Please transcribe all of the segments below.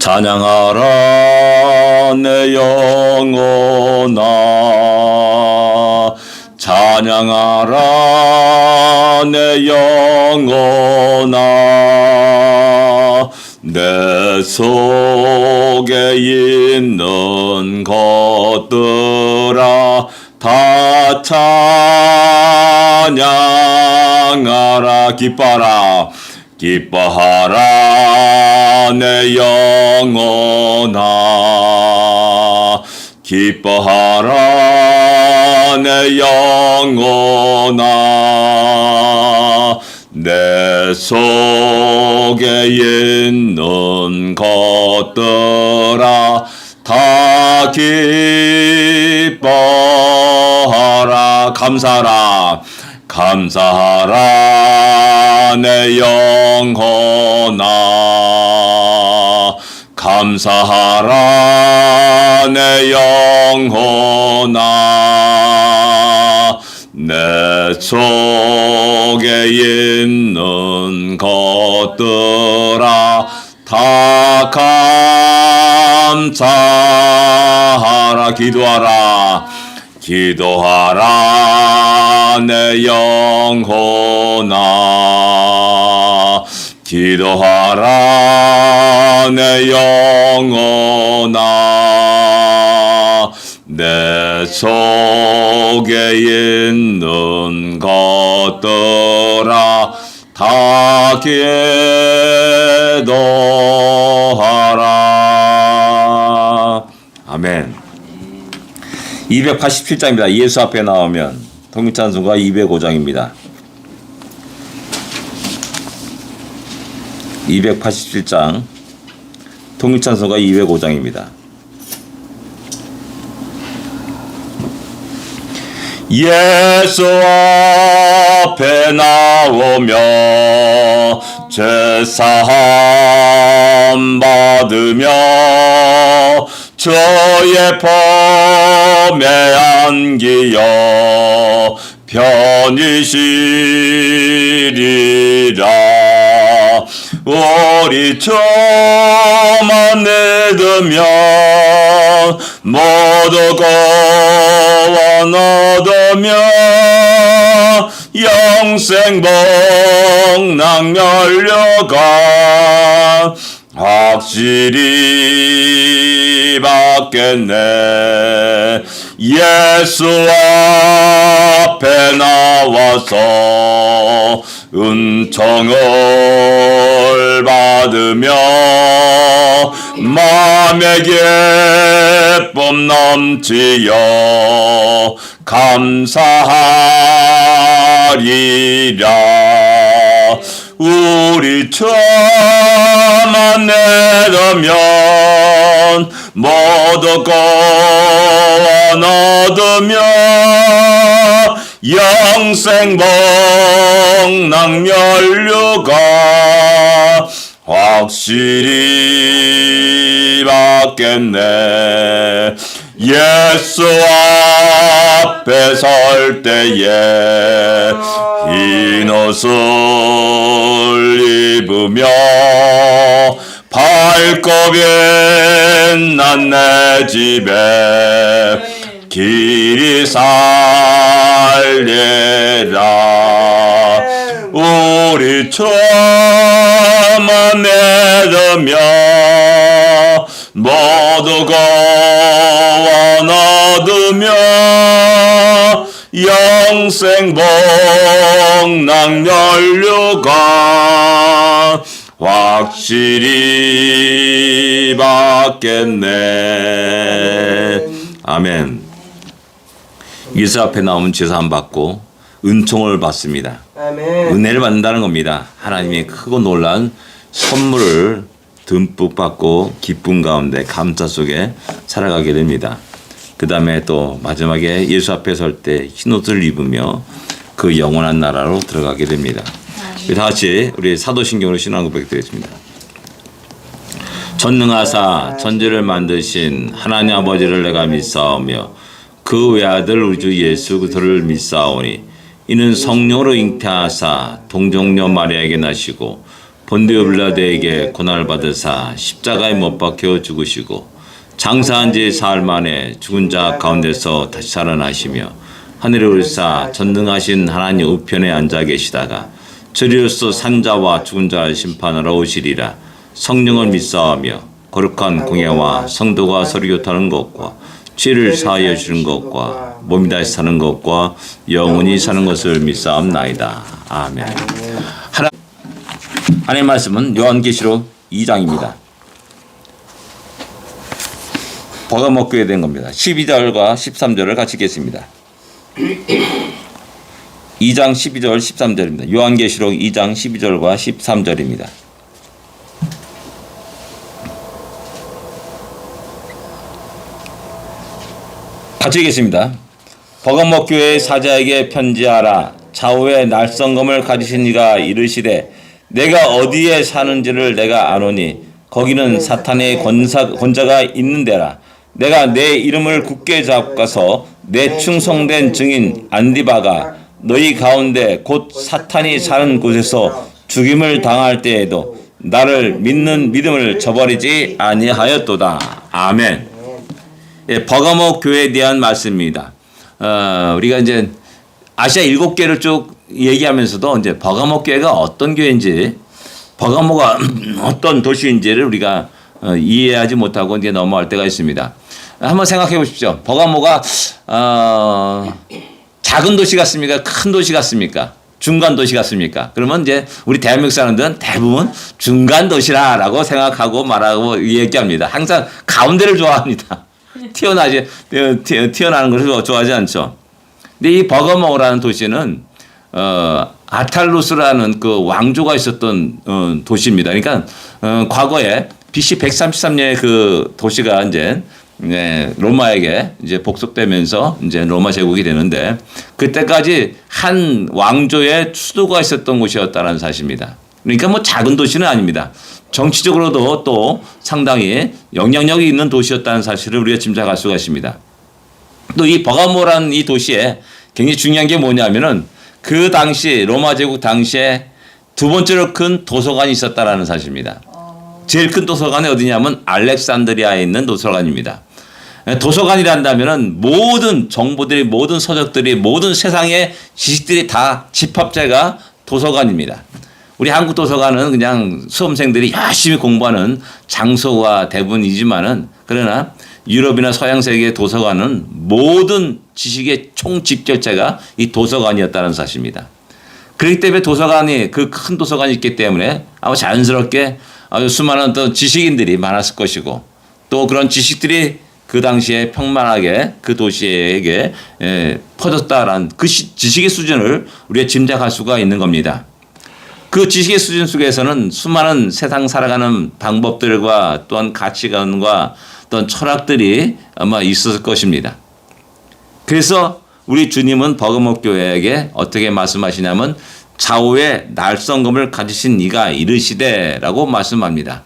찬양하라 내 영혼아 찬양하라 내 영혼아 내 속에 있는 것들아 다 찬양하라 기뻐하라 기뻐하라 내 영혼아 기뻐하라 내 영혼아 내 속에 있는 것들아 다 기뻐하라 감사하라 감사하라 내 영혼아 감사하라 내 영혼아 내 속에 있는 것들아 다 감사하라 기도하라 기도하라 내 영혼아 기도하라 내 영혼아 내 속에 있는 것들아 다 기도하라. 아멘. 287장입니다. 예수 앞에 나오면 통일찬송가 205장입니다. 287장 통일찬송가 205장입니다. 예수 앞에 나오며 제사함 받으며 저의 범에 안기어 편히 쉬리라. 우리 저만 믿으면 모두 구원 얻으며 영생 복락 열려가 확실히 받겠네. 예수 앞에 나와서 은총을 받으며 마음의 기쁨 넘치여 감사하리라. 우리 저만 내려면 모두 구원 얻으며 영생 복락 면류가 확실히 받겠네. 예수 앞에 설 때에 흰 옷을 입으며 밝고 빛난 내 집에 길이 살리라. 우리 저만 믿으며 모두 구원 얻으며 영생 복락 면류가 확실히 받겠네. 아멘. 예수 앞에 나오면 제사함 받고 은총을 받습니다. 아멘. 은혜를 받는다는 겁니다. 하나님의 크고 놀란 선물을 듬뿍 받고 기쁨 가운데 감사 속에 살아가게 됩니다. 그 다음에 또 마지막에 예수 앞에 설 때 흰옷을 입으며 그 영원한 나라로 들어가게 됩니다. 다 같이 우리 사도신경으로 신앙 고백드리겠습니다. 전능하사 천지를 만드신 하나님 아버지를 내가 믿사오며 그 외아들 우리 주 예수 그리스도를 믿사오니 이는 성령으로 잉태하사 동정녀 마리아에게 나시고 본디오 빌라도에게 고난을 받으사 십자가에 못 박혀 죽으시고 장사한 지 사흘 만에 죽은 자 가운데서 다시 살아나시며 하늘에 올사 전능하신 하나님 우편에 앉아 계시다가 저리로서 산자와 죽은 자를 심판하러 오시리라. 성령을 믿사오며 거룩한 공예와 성도가 서로 교통하는 것과 죄를 사하여 주는 것과 몸이 다시 사는 것과 영원히 사는 것을 믿사옵나이다. 아멘. 하나님의 말씀은 요한계시록 2장입니다. 버가모 교회에 된 겁니다. 12절과 13절을 같이 읽겠습니다. 2장 12절 13절입니다. 요한계시록 2장 12절과 13절입니다. 같이 읽겠습니다. 버가모 교회의 사자에게 편지하라. 좌우에 날성검을 가지신 이가 이르시되 내가 어디에 사는지를 내가 아노니 거기는 사탄의 권자가 있는 데라. 내가 내 이름을 굳게 잡고서 내 충성된 증인 안디바가 너희 가운데 곧 사탄이 사는 곳에서 죽임을 당할 때에도 나를 믿는 믿음을 저버리지 아니하였도다. 아멘. 예, 버가모 교회에 대한 말씀입니다. 우리가 이제 아시아 7개를 쭉 얘기하면서도 이제 버가모 교회가 어떤 교회인지, 버가모가 어떤 도시인지를 우리가 이해하지 못하고 이제 넘어갈 때가 있습니다. 한번 생각해 보십시오. 버가모가 작은 도시 같습니까? 큰 도시 같습니까? 중간 도시 같습니까? 그러면 이제 우리 대한민국 사람들은 대부분 중간 도시라라고 생각하고 말하고 얘기합니다. 항상 가운데를 좋아합니다. 튀어나오는 것을 좋아하지 않죠. 근데 이 버가모라는 도시는 아탈루스라는 그 왕조가 있었던 도시입니다. 그러니까 과거에 BC 133년에 그 도시가 이제 로마에게 이제 복속되면서 이제 로마 제국이 되는데 그때까지 한 왕조의 수도가 있었던 곳이었다는 사실입니다. 그러니까 뭐 작은 도시는 아닙니다. 정치적으로도 또 상당히 영향력이 있는 도시였다는 사실을 우리가 짐작할 수가 있습니다. 또 이 버가모라는 이 도시에 굉장히 중요한 게 뭐냐면은 그 당시 로마 제국 당시에 두 번째로 큰 도서관이 있었다라는 사실입니다. 제일 큰 도서관이 어디냐면 알렉산드리아에 있는 도서관입니다. 도서관이란다면은 모든 정보들이, 모든 서적들이, 모든 세상의 지식들이 다 집합체가 도서관입니다. 우리 한국 도서관은 그냥 수험생들이 열심히 공부하는 장소가 대부분이지만은 그러나 유럽이나 서양 세계의 도서관은 모든 지식의 총집결체가 이 도서관이었다는 사실입니다. 그렇기 때문에 도서관이, 그 큰 도서관이 있기 때문에 아마 자연스럽게 아주 수많은 또 지식인들이 많았을 것이고 또 그런 지식들이 그 당시에 평만하게 그 도시에게 퍼졌다라는 그 지식의 수준을 우리가 짐작할 수가 있는 겁니다. 그 지식의 수준 속에서는 수많은 세상 살아가는 방법들과 또한 가치관과 또한 철학들이 아마 있었을 것입니다. 그래서 우리 주님은 버가모 교회에게 어떻게 말씀하시냐면 좌우에 날성검을 가지신 이가 이르시되라고 말씀합니다.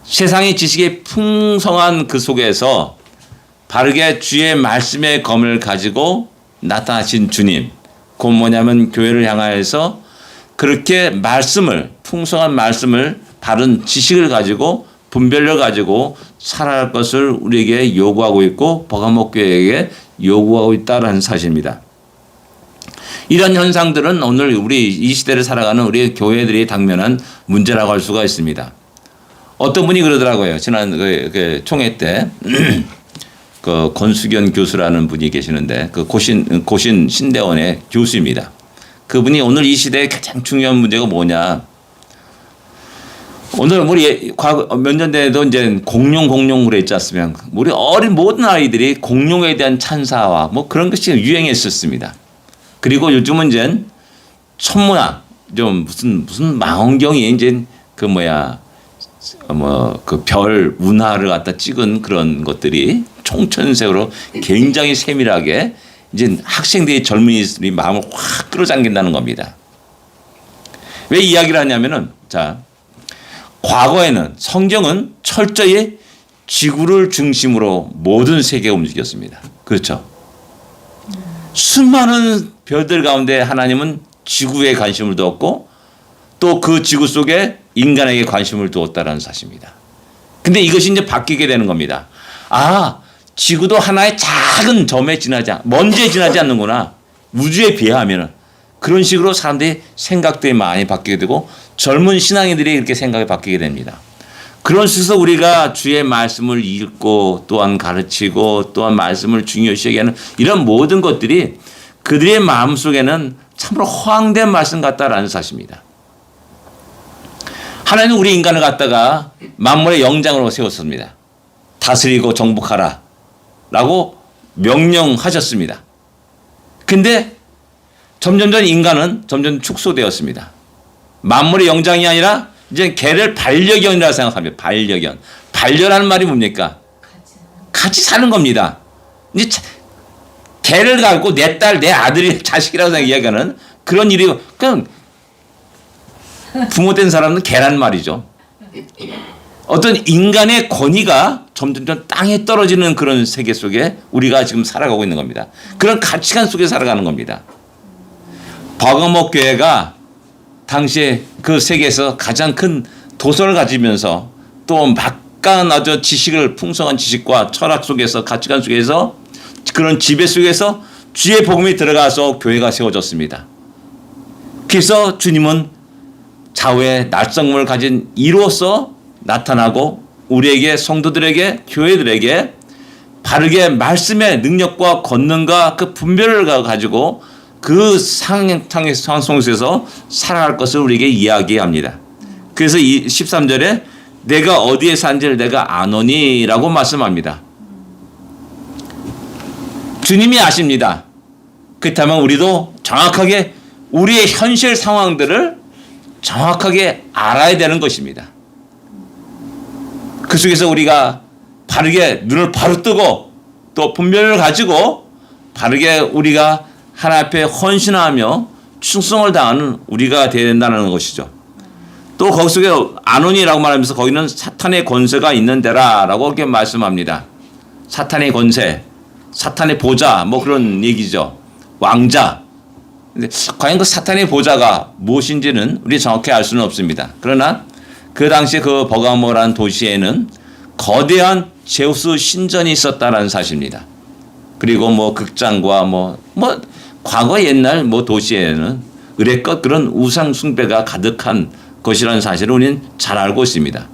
세상의 지식이 풍성한 그 속에서 바르게 주의 말씀의 검을 가지고 나타나신 주님, 그건 뭐냐면 교회를 향하여서 그렇게 말씀을, 풍성한 말씀을, 바른 지식을 가지고 분별력을 가지고 살아갈 것을 우리에게 요구하고 있고 버가모 교회에게 요구하고 있다는 사실입니다. 이런 현상들은 오늘 우리 이 시대를 살아가는 우리 교회들이 당면한 문제라고 할 수가 있습니다. 어떤 분이 그러더라고요. 지난 그 총회 때 그 권수견 교수라는 분이 계시는데 그 고신 신대원의 교수입니다. 그분이 오늘 이 시대의 가장 중요한 문제가 뭐냐? 오늘 우리 과거 몇 년 전에도 이제 공룡 그랬지 않습니까? 우리 어린 모든 아이들이 공룡에 대한 찬사와 뭐 그런 것이 유행했었습니다. 그리고 요즘은 이제 천문학 좀 무슨 망원경이 이제 그 그 별 운하를 갖다 찍은 그런 것들이 총천색으로 굉장히 세밀하게 이제 학생들이 젊은이들이 마음을 확 끌어당긴다는 겁니다. 왜 이야기를 하냐면은 자, 과거에는 성경은 철저히 지구를 중심으로 모든 세계가 움직였습니다. 그렇죠? 수많은 별들 가운데 하나님은 지구에 관심을 두었고 또 그 지구 속에 인간에게 관심을 두었다는 사실입니다. 근데 이것이 이제 바뀌게 되는 겁니다. 아, 지구도 하나의 작은 점에 먼지에 지나지 않는구나. 우주에 비하면은. 그런 식으로 사람들이 생각들이 많이 바뀌게 되고 젊은 신앙인들이 이렇게 생각이 바뀌게 됩니다. 그런 식으로 우리가 주의 말씀을 읽고 또한 가르치고 또한 말씀을 중요시 여기는 이런 모든 것들이 그들의 마음속에는 참으로 허황된 말씀 같다라는 사실입니다. 하나님은 우리 인간을 갖다가 만물의 영장으로 세웠습니다. 다스리고 정복하라 라고 명령하셨습니다. 근데 점점 인간은 점점 축소되었습니다. 만물의 영장이 아니라 이제 개를 반려견이라 생각합니다. 반려견. 반려라는 말이 뭡니까? 같이 사는 겁니다. 이제 개를 갖고 내 딸, 내 아들이 자식이라고 이야기하는 그런 일이 그냥 부모된 사람은 개란 말이죠. 어떤 인간의 권위가 점점 땅에 떨어지는 그런 세계 속에 우리가 지금 살아가고 있는 겁니다. 그런 가치관 속에 살아가는 겁니다. 버거목 교회가 당시에 그 세계에서 가장 큰 도서를 가지면서 또 막강한 아주 풍성한 지식과 철학 속에서 가치관 속에서 그런 지배 속에서 주의 복음이 들어가서 교회가 세워졌습니다. 그래서 주님은 좌우의 날성문을 가진 이로서 나타나고 우리에게 성도들에게 교회들에게 바르게 말씀의 능력과 권능과 그 분별을 가지고 그 상황 속에서 살아갈 것을 우리에게 이야기합니다. 그래서 이 13절에 내가 어디에 산지를 내가 아노니라고 말씀합니다. 주님이 아십니다. 그렇다면 우리도 정확하게 우리의 현실 상황들을 정확하게 알아야 되는 것입니다. 그 속에서 우리가 바르게 눈을 바로 뜨고 또 분별을 가지고 바르게 우리가 하나님 앞에 헌신하며 충성을 다하는 우리가 되어야 된다는 것이죠. 또 거기 속에 아노니라고 말하면서 거기는 사탄의 권세가 있는 데라라고 이렇게 말씀합니다. 사탄의 권세, 사탄의 보좌 뭐 그런 얘기죠. 왕자. 근데 과연 그 사탄의 보좌가 무엇인지는 우리 정확히 알 수는 없습니다. 그러나 그 당시 그 버가모라는 도시에는 거대한 제우스 신전이 있었다는 사실입니다. 그리고 뭐 극장과 뭐 과거 옛날 도시에는 의례껏 그런 우상 숭배가 가득한 것이라는 사실을 우리는 잘 알고 있습니다.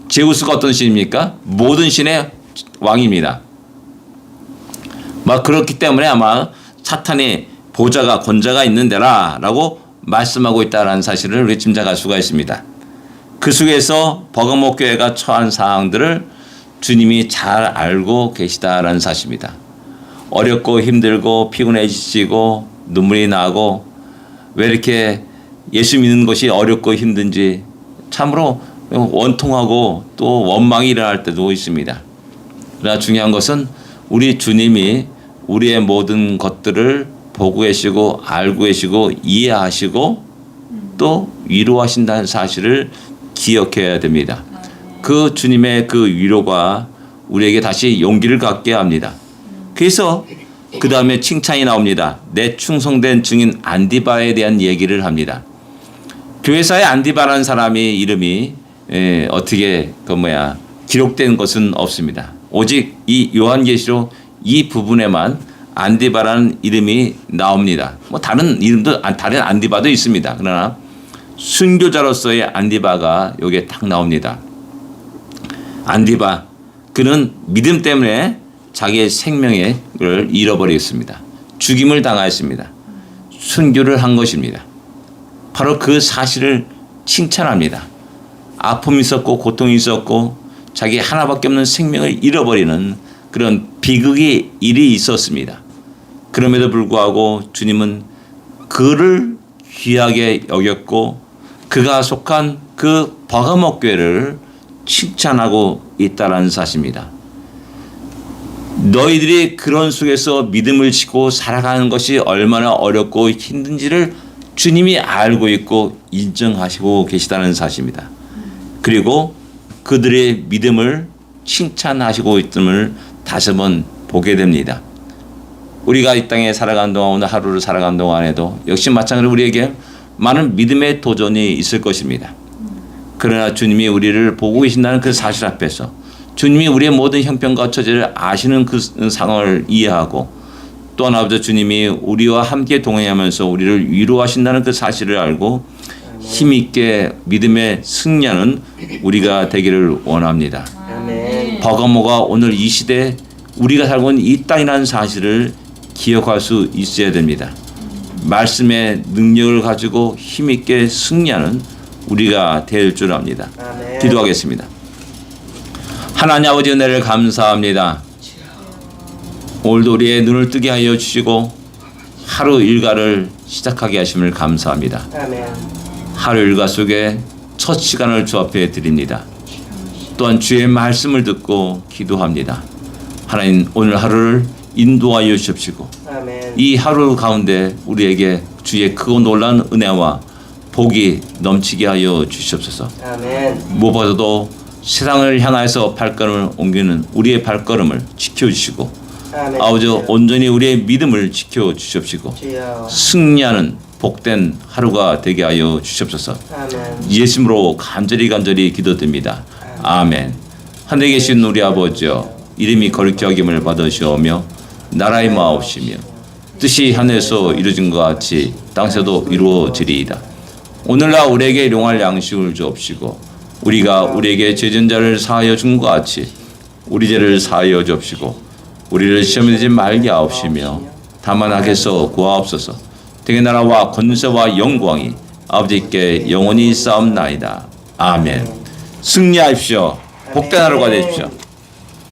제우스가 어떤 신입니까? 모든 신의 왕입니다. 그렇기 때문에 아마 사탄의 보좌가 권자가 있는 데라라고 말씀하고 있다는 사실을 우리 짐작할 수가 있습니다. 그 속에서 버가목 교회가 처한 사항들을 주님이 잘 알고 계시다라는 사실입니다. 어렵고 힘들고 피곤해지시고 눈물이 나고 왜 이렇게 예수 믿는 것이 어렵고 힘든지 참으로 원통하고 또 원망이 일어날 때도 있습니다. 그러나 중요한 것은 우리 주님이 우리의 모든 것들을 보고 계시고 알고 계시고 이해하시고 또 위로하신다는 사실을 기억해야 됩니다. 그 주님의 그 위로가 우리에게 다시 용기를 갖게 합니다. 그래서 그 다음에 칭찬이 나옵니다. 내 충성된 증인 안디바에 대한 얘기를 합니다. 교회사에 안디바라는 사람이 이름이 어떻게 기록된 것은 없습니다. 오직 이 요한계시록 이 부분에만 안디바라는 이름이 나옵니다. 다른 이름도 다른 안디바도 있습니다. 그러나 순교자로서의 안디바가 여기에 딱 나옵니다. 안디바 그는 믿음 때문에 자기의 생명을 잃어버렸습니다. 죽임을 당하였습니다. 순교를 한 것입니다. 바로 그 사실을 칭찬합니다. 아픔이 있었고 고통이 있었고 자기 하나밖에 없는 생명을 잃어버리는 그런 비극의 일이 있었습니다. 그럼에도 불구하고 주님은 그를 귀하게 여겼고 그가 속한 그 버가목 교회를 칭찬하고 있다는 사실입니다. 너희들이 그런 속에서 믿음을 지고 살아가는 것이 얼마나 어렵고 힘든지를 주님이 알고 있고 인정하시고 계시다는 사실입니다. 그리고 그들의 믿음을 칭찬하시고 있음을 다시 한번 보게 됩니다. 우리가 이 땅에 살아가는 동안 오늘 하루를 살아가는 동안에도 역시 마찬가지로 우리에게 많은 믿음의 도전이 있을 것입니다. 그러나 주님이 우리를 보고 계신다는 그 사실 앞에서 주님이 우리의 모든 형편과 처지를 아시는 그 상황을 이해하고 또한 아버지 주님이 우리와 함께 동행하면서 우리를 위로하신다는 그 사실을 알고 힘있게 믿음의 승리하는 우리가 되기를 원합니다. 아멘. 버가모가 오늘 이 시대 우리가 살고 있는 이 땅이라는 사실을 기억할 수 있어야 됩니다. 말씀의 능력을 가지고 힘있게 승리하는 우리가 될 줄 압니다. 아멘. 기도하겠습니다. 하나님 아버지 은혜를 감사합니다. 오늘도 우리의 눈을 뜨게 하여 주시고 하루 일과를 시작하게 하심을 감사합니다. 아멘. 하루 일과 속에 첫 시간을 주 앞에 드립니다. 또한 주의 말씀을 듣고 기도합니다. 하나님 오늘 하루를 인도하여 주십시고 아멘. 이 하루 가운데 우리에게 주의 크고 놀라운 은혜와 복이 넘치게 하여 주시옵소서. 아멘. 무엇보다도 세상을 향해서 발걸음을 옮기는 우리의 발걸음을 지켜주시고 아멘. 아버지 온전히 우리의 믿음을 지켜주시옵시고 주여. 승리하는 복된 하루가 되게 하여 주시옵소서. 아멘. 예수님으로 간절히 기도드립니다. 아멘. 하늘에 계신 우리 아버지여 이름이 거룩히 여김을 받으시오며 나라의 마옵시며 뜻이 하늘에서 이루어진 것 같이 땅에서도 이루어지리이다. 오늘날 우리에게 일용할 양식을 주옵시고 우리가 우리에게 죄진 자를 사하여 준 것 같이 우리 죄를 사하여 주옵시고 우리를 시험에 들지 말게 하옵시며 다만 악에서 구하옵소서. 되게 나라와 권세와 영광이 아버지께 영원히 싸움나이다. 아멘. 승리하십시오. 복된 하루가 되십시오.